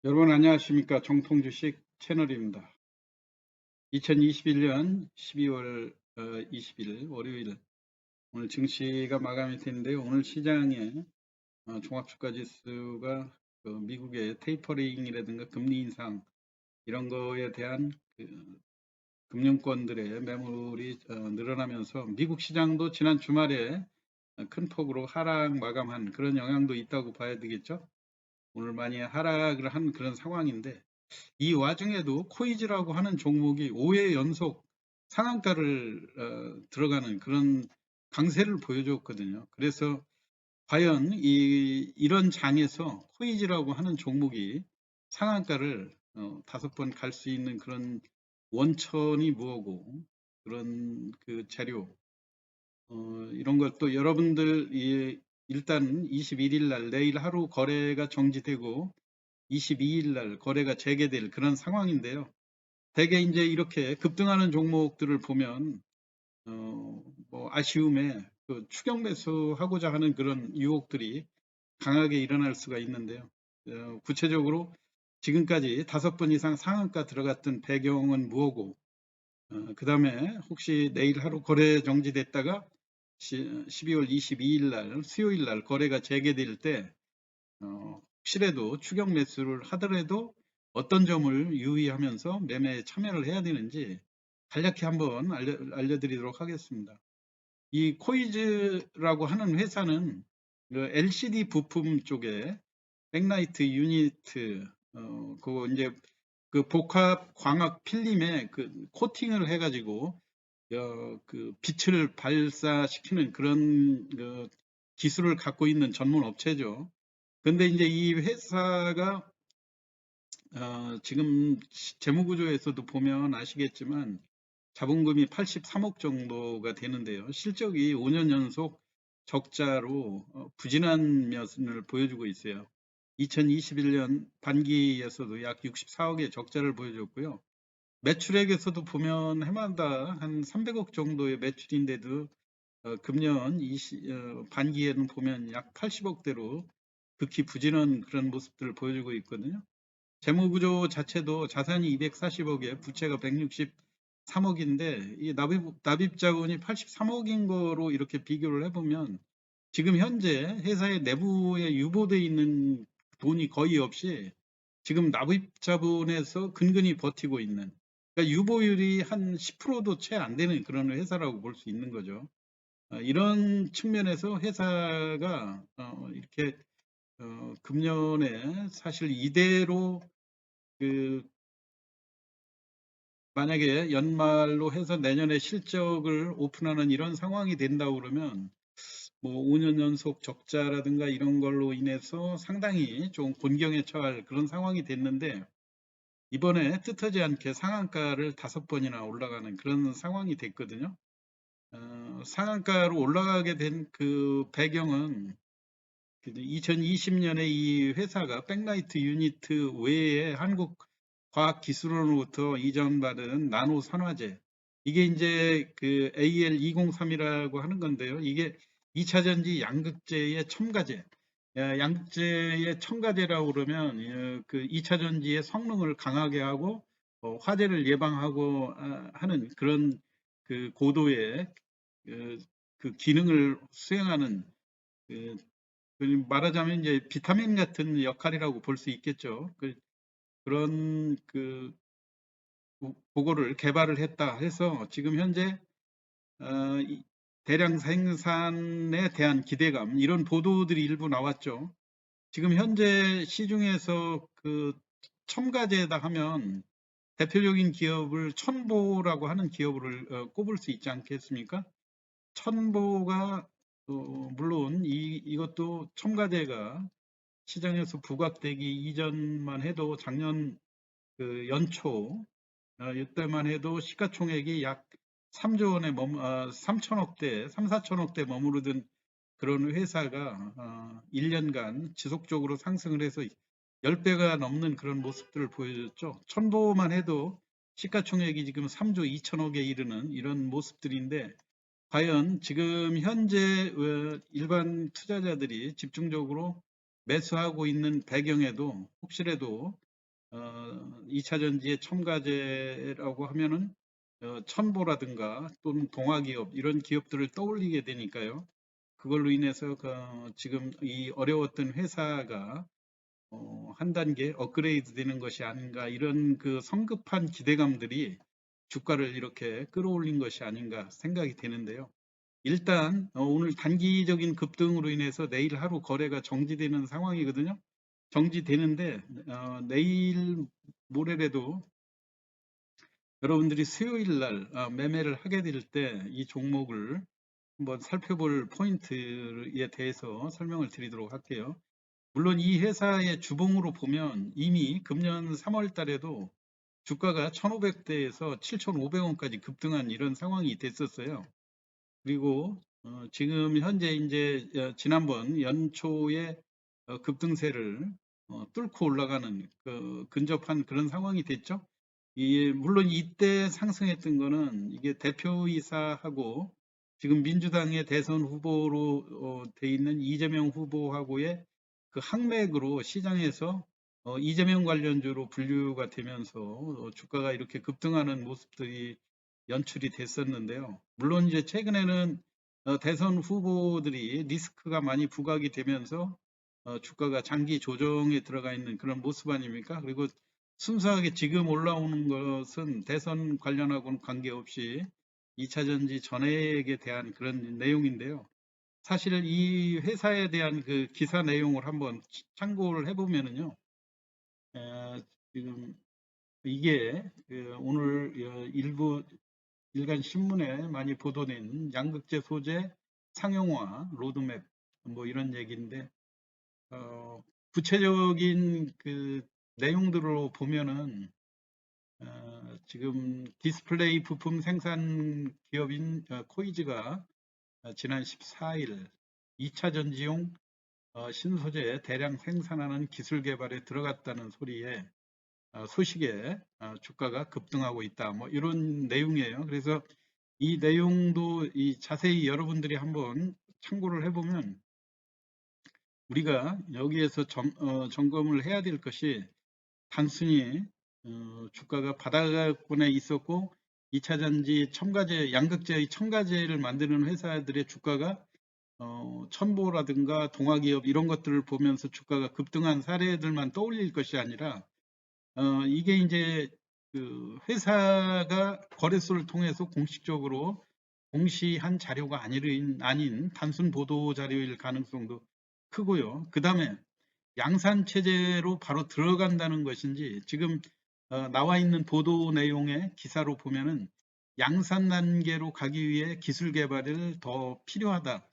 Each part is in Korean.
여러분 안녕하십니까? 정통주식 채널입니다. 2021년 12월 20일 월요일 오늘 증시가 마감이 됐는데요. 오늘 시장에 종합주가지수가 미국의 테이퍼링이라든가 금리 인상 이런 거에 대한 금융권들의 매물이 늘어나면서 미국 시장도 지난 주말에 큰 폭으로 하락 마감한 그런 영향도 있다고 봐야 되겠죠. 오늘 많이 하락을 한 그런 상황인데 이 와중에도 코이즈라고 하는 종목이 5회 연속 상한가를 들어가는 그런 강세를 보여줬거든요. 그래서 과연 이런 장에서 코이즈라고 하는 종목이 상한가를 5번 갈 수 있는 그런 원천이 뭐고 그런 그 재료 이런 것도 여러분들 일단 21일 날 내일 하루 거래가 정지되고 22일 날 거래가 재개될 그런 상황인데요. 대개 이제 이렇게 급등하는 종목들을 보면 뭐 아쉬움에 그 추격 매수하고자 하는 그런 유혹들이 강하게 일어날 수가 있는데요. 구체적으로 지금까지 5번 이상 상한가 들어갔던 배경은 뭐고, 그 다음에 혹시 내일 하루 거래 정지됐다가 12월 22일 날 수요일 날 거래가 재개될 때 혹시라도 추격 매수를 하더라도 어떤 점을 유의하면서 매매에 참여를 해야 되는지 간략히 한번 알려드리도록 하겠습니다. 이 코이즈라고 하는 회사는 그 LCD 부품 쪽에 백라이트 유니트, 그거 이제 그 복합 광학 필름에 그 코팅을 해가지고 그 빛을 발사시키는 그런 기술을 갖고 있는 전문 업체죠. 근데 이제 이 회사가 지금 재무구조에서도 보면 아시겠지만 자본금이 83억 정도가 되는데요. 실적이 5년 연속 적자로 부진한 면을 보여주고 있어요. 2021년 반기에서도 약 64억의 적자를 보여줬고요. 매출액에서도 보면 해마다 한 300억 정도의 매출인데도 금년 반기에는 보면 약 80억대로 극히 부진한 그런 모습들을 보여주고 있거든요. 재무구조 자체도 자산이 240억에 부채가 163억인데 이 납입 자본이 83억인 거로 이렇게 비교를 해보면 지금 현재 회사의 내부에 유보되어 있는 돈이 거의 없이 지금 납입 자본에서 근근히 버티고 있는, 그러니까 유보율이 한 10%도 채 안 되는 그런 회사라고 볼 수 있는 거죠. 이런 측면에서 회사가 이렇게 금년에 사실 이대로 그 만약에 연말로 해서 내년에 실적을 오픈하는 이런 상황이 된다고 그러면 뭐 5년 연속 적자라든가 이런 걸로 인해서 상당히 좀 곤경에 처할 그런 상황이 됐는데 이번에 뜻하지 않게 상한가를 5번이나 올라가는 그런 상황이 됐거든요. 상한가로 올라가게 된 그 배경은 2020년에 이 회사가 백라이트 유니트 외에 한국과학기술원으로부터 이전받은 나노 산화제, 이게 이제 그 AL203이라고 하는 건데요. 이게 2차 전지 양극재의 첨가제, 양극재의 첨가제라고 그러면 그 2차 전지의 성능을 강하게 하고 화재를 예방하고 하는 그런 그 고도의 그 기능을 수행하는 그 말하자면 이제 비타민 같은 역할이라고 볼 수 있겠죠. 그런 그거를 개발을 했다 해서 지금 현재 대량 생산에 대한 기대감, 이런 보도들이 일부 나왔죠. 지금 현재 시중에서 그 첨가제다 하면 대표적인 기업을 첨보라고 하는 기업을 꼽을 수 있지 않겠습니까? 첨보가 물론 이것도 첨가제가 시장에서 부각되기 이전만 해도 작년 그 연초 이때만 해도 시가총액이 약 3조 원에 3천억대, 3, 4천억대 머무르던 그런 회사가 1년간 지속적으로 상승을 해서 10배가 넘는 그런 모습들을 보여줬죠. 첨보만 해도 시가총액이 지금 3조 2천억에 이르는 이런 모습들인데 과연 지금 현재 일반 투자자들이 집중적으로 매수하고 있는 배경에도 혹시라도 2차 전지의 첨가제라고 하면은 첨보라든가 또는 동화기업 이런 기업들을 떠올리게 되니까요. 그걸로 인해서 지금 이 어려웠던 회사가 한 단계 업그레이드 되는 것이 아닌가 이런 그 성급한 기대감들이 주가를 이렇게 끌어올린 것이 아닌가 생각이 되는데요. 일단 오늘 단기적인 급등으로 인해서 내일 하루 거래가 정지되는 상황이거든요. 정지되는데 내일 모레라도 여러분들이 수요일 날 매매를 하게 될 때 이 종목을 한번 살펴볼 포인트에 대해서 설명을 드리도록 할게요. 물론 이 회사의 주봉으로 보면 이미 금년 3월 달에도 주가가 1,500대에서 7,500원까지 급등한 이런 상황이 됐었어요. 그리고 지금 현재 이제 지난번 연초에 급등세를 뚫고 올라가는 근접한 그런 상황이 됐죠. 물론 이때 상승했던 거는 이게 대표이사하고 지금 민주당의 대선 후보로 돼 있는 이재명 후보하고의 그 항맥으로 시장에서 이재명 관련주로 분류가 되면서 주가가 이렇게 급등하는 모습들이 연출이 됐었는데요. 물론 이제 최근에는 대선 후보들이 리스크가 많이 부각이 되면서 주가가 장기 조정에 들어가 있는 그런 모습 아닙니까? 그리고 순수하게 지금 올라오는 것은 대선 관련하고는 관계없이 2차 전지 전액에 대한 그런 내용인데요. 사실 이 회사에 대한 그 기사 내용을 한번 참고를 해보면은요. 지금 이게 오늘 일부 일간 신문에 많이 보도된 양극재 소재 상용화 로드맵 뭐 이런 얘기인데 구체적인 그 내용들로 보면은 지금 디스플레이 부품 생산 기업인 코이즈가 지난 14일 2차 전지용 신소재 대량 생산하는 기술 개발에 들어갔다는 소식에 주가가 급등하고 있다. 뭐 이런 내용이에요. 그래서 이 내용도 자세히 여러분들이 한번 참고를 해보면 우리가 여기에서 점검을 해야 될 것이 단순히 주가가 바닥권에 있었고 2차 전지 첨가제, 양극재의 첨가제를 만드는 회사들의 주가가 첨보라든가 동화기업 이런 것들을 보면서 주가가 급등한 사례들만 떠올릴 것이 아니라 이게 이제 그 회사가 거래소를 통해서 공식적으로 공시한 자료가 아닌 단순 보도 자료일 가능성도 크고요. 그 다음에 양산 체제로 바로 들어간다는 것인지 지금 나와 있는 보도 내용의 기사로 보면은 양산 단계로 가기 위해 기술 개발을 더 필요하다.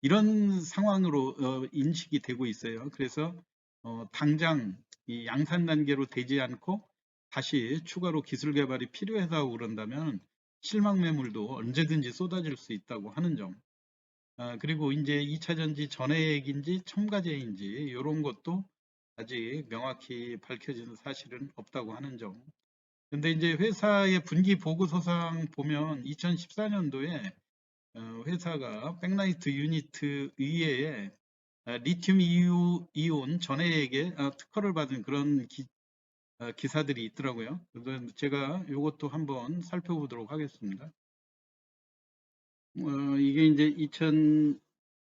이런 상황으로 인식이 되고 있어요. 그래서 당장 이 양산 단계로 되지 않고 다시 추가로 기술 개발이 필요하다고 그런다면 실망 매물도 언제든지 쏟아질 수 있다고 하는 점. 그리고 이제 2차 전지 전해액인지 첨가제인지 이런 것도 아직 명확히 밝혀진 사실은 없다고 하는 점. 근데 이제 회사의 분기 보고서상 보면 2014년도에 회사가 백라이트 유니트 의외에 리튬 이온 전해액에 특허를 받은 그런 기사들이 있더라고요. 그래서 제가 이것도 한번 살펴보도록 하겠습니다. 이게 이제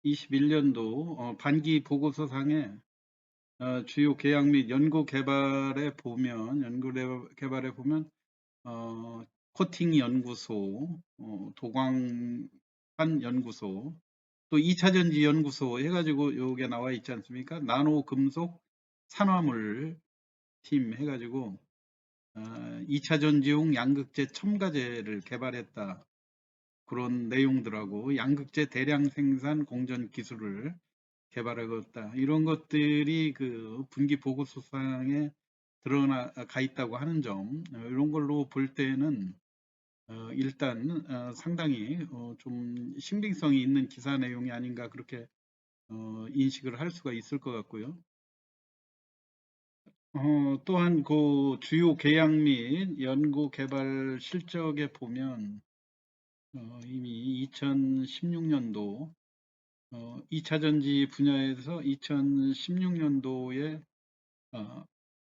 2021년도 반기 보고서상에 주요 계약 및 연구 개발에 보면 코팅 연구소, 도광판 연구소, 또 2차 전지 연구소 해가지고 요게 나와 있지 않습니까? 나노 금속 산화물 팀 해가지고 2차 전지용 양극재 첨가제를 개발했다. 그런 내용들하고 양극재 대량 생산 공전 기술을 개발하고 있다. 이런 것들이 그 분기 보고서상에 드러나가 있다고 하는 점, 이런 걸로 볼 때는 일단 상당히 좀 신빙성이 있는 기사 내용이 아닌가 그렇게 인식을 할 수가 있을 것 같고요. 또한 그 주요 계약 및 연구 개발 실적에 보면 이미 2016년도 2차 전지 분야에서 2016년도에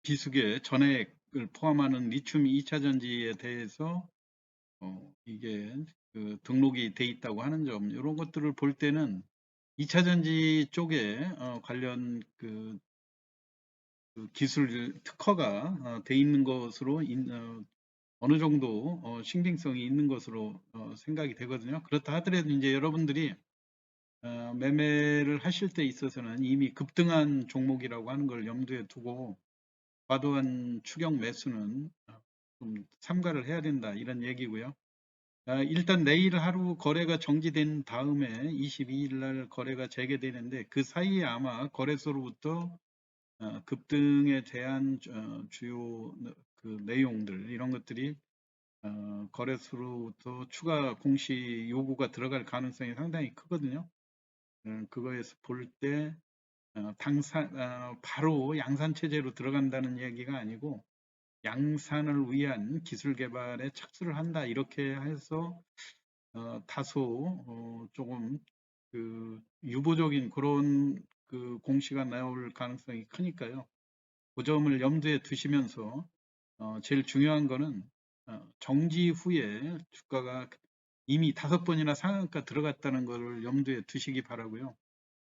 기숙의 전액을 포함하는 리튬 2차 전지에 대해서 이게 그 등록이 돼 있다고 하는 점, 이런 것들을 볼 때는 2차 전지 쪽에 관련 그 기술 특허가 돼 있는 것으로 어느 정도 신빙성이 있는 것으로 생각이 되거든요. 그렇다 하더라도 이제 여러분들이 매매를 하실 때 있어서는 이미 급등한 종목이라고 하는 걸 염두에 두고 과도한 추격 매수는 좀 삼가를 해야 된다, 이런 얘기고요. 일단 내일 하루 거래가 정지된 다음에 22일 날 거래가 재개되는데, 그 사이에 아마 거래소로부터 급등에 대한 주요 그 내용들, 이런 것들이 거래소로부터 추가 공시 요구가 들어갈 가능성이 상당히 크거든요. 그거에서 볼 때 바로 양산 체제로 들어간다는 얘기가 아니고 양산을 위한 기술 개발에 착수를 한다, 이렇게 해서 다소 조금 그 유보적인 그런 그 공시가 나올 가능성이 크니까요. 그 점을 염두에 두시면서 제일 중요한 거는 정지 후에 주가가 이미 5번이나 상한가 들어갔다는 것을 염두에 두시기 바라고요.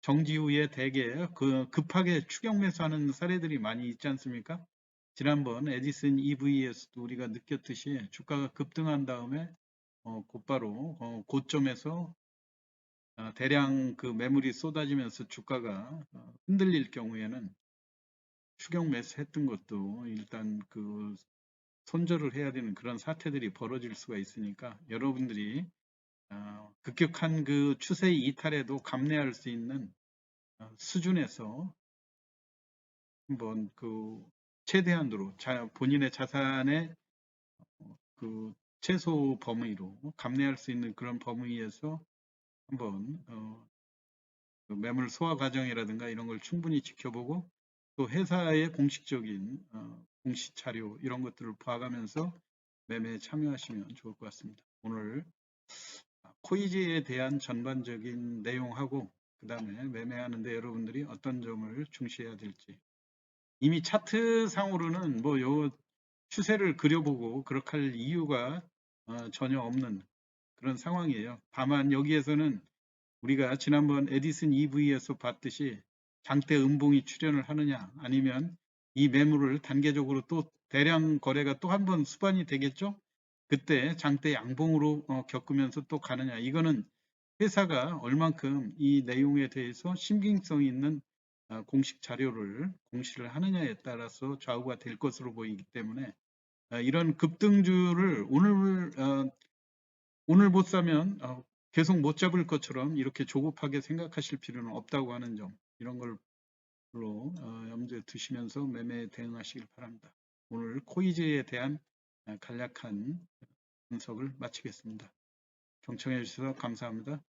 정지 후에 대개 그 급하게 추격 매수하는 사례들이 많이 있지 않습니까? 지난번 에디슨 EV에서도 우리가 느꼈듯이 주가가 급등한 다음에 곧바로 고점에서 대량 그 매물이 쏟아지면서 주가가 흔들릴 경우에는 추격 매수했던 것도 일단 그 손절을 해야 되는 그런 사태들이 벌어질 수가 있으니까, 여러분들이 급격한 그 추세 이탈에도 감내할 수 있는 수준에서 한번 그 최대한으로 본인의 자산의 그 최소 범위로 감내할 수 있는 그런 범위에서 한번 그 매물 소화 과정이라든가 이런 걸 충분히 지켜보고, 또 회사의 공식적인 공시 자료 이런 것들을 봐가면서 매매에 참여하시면 좋을 것 같습니다. 오늘 코이지에 대한 전반적인 내용하고, 그 다음에 매매하는데 여러분들이 어떤 점을 중시해야 될지, 이미 차트 상으로는 뭐 요 추세를 그려보고 그렇게 할 이유가 전혀 없는 그런 상황이에요. 다만 여기에서는 우리가 지난번 에디슨 EV에서 봤듯이 장대 음봉이 출현을 하느냐, 아니면 이 매물을 단계적으로 또 대량 거래가 또 한 번 수반이 되겠죠. 그때 장대 양봉으로 겪으면서 또 가느냐, 이거는 회사가 얼만큼 이 내용에 대해서 신빙성 있는 공식 자료를 공시를 하느냐에 따라서 좌우가 될 것으로 보이기 때문에, 이런 급등주를 오늘 못 사면 계속 못 잡을 것처럼 이렇게 조급하게 생각하실 필요는 없다고 하는 점, 이런 걸로 염두에 두시면서 매매에 대응하시길 바랍니다. 오늘 코이즈에 대한 간략한 분석을 마치겠습니다. 경청해 주셔서 감사합니다.